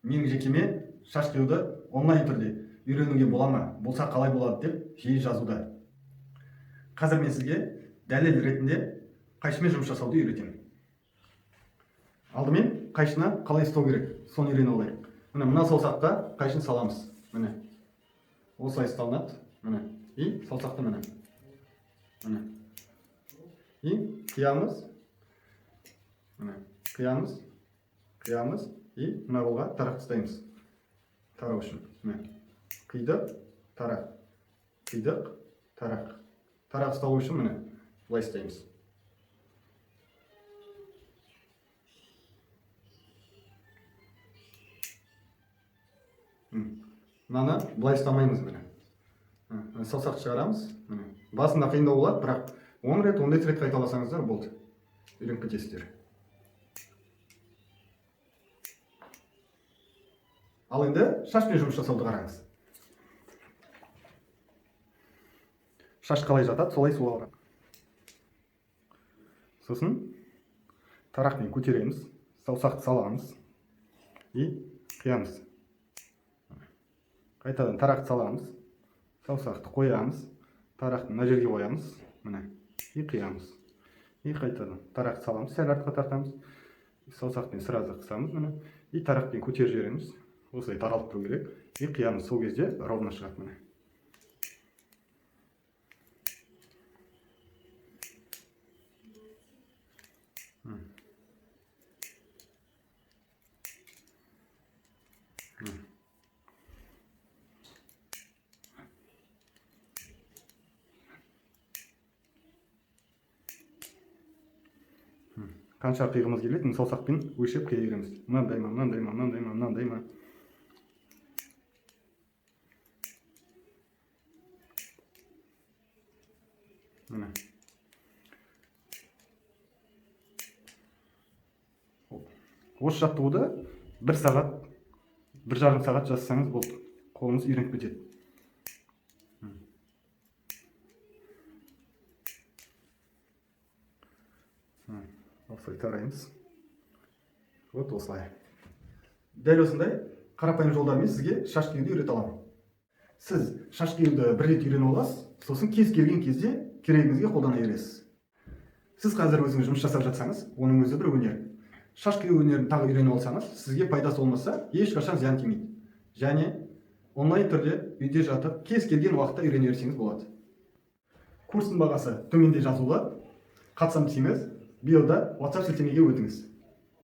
менің жекеме шаш қиюды онлайн түрде үйренуге бола ма, болса қалай болады деп жиі жазуда. Қазір мен сізге дәлел ретінде қайшымен жұмыс жасауды үйретемін. Алдымен қайшына қалай ұстау керек, соны үйреніп алайық. Міне мына саусаққа қайшын саламыз. Міне осылай ұсталынады. Міне и саусақты міне и қиямыз. Міне қиямыз и мына қолға тарақ ұстаймыз. Тарау үшін. Міне қидық, тарақ, қидық, тарақ. Тарақ ұстау үшін міне былай істейміз. Мынаны былай ұстамаймыз міне. Саусақты шығарамыз. Басында қиындау болады, бірақ 10 рет, 15 рет қайталасаңыздар болды. Үйреніп кетесіздер. Ал енді шашпен жұмыс жасауды қараңыз. Шаш қалай жатады, солай суға барады. Сосын тарақпен көтереміз, саусақты саламыз и қиямыз. Қайтадан тарақты саламыз, саусақты қоямыз, тарақты мына жерге қоямыз, міне, и қиямыз. И қайтадан тарақты саламыз, сәл артқа тартамыз, саусақпен сразу қысамыз, міне, и тарақпен көтеріп жібереміз. Осылай таралып тұру керек. И қиямыз, сол кезде ровно шығады міне. Қанша қиғымыз келеді, саусақпен өлшеп қия береміз. Мынандай ма. Міне. Осы жаттығуды 1 сағат, 1,5 сағат жасасаңыз болды. Қолыңыз үйреніп кетеді. Осылай тараймыз. Вот осылай. Дәл осындай қарапайым жолдармен сізге шаш қиюды үйрете аламын. Сіз шаш қиюды бір рет үйреніп аласыз, сосын кез келген кезде керегіңізге қолдана бересіз. Сіз қазір өзіңіз жұмыс жасап жатсаңыз, оның өзі бір өнер. Шаш қию өнерін тағы үйреніп алсаңыз, сізге пайдасы болмаса, ешқашан зиян тимейді. Және онлайн түрде үйде жатып, кез келген уақытта үйрене берсеңіз болады. Курстың бағасы төменде жазулы. Қатысам десеңіз, биода WhatsApp сілтемеге өтіңіз.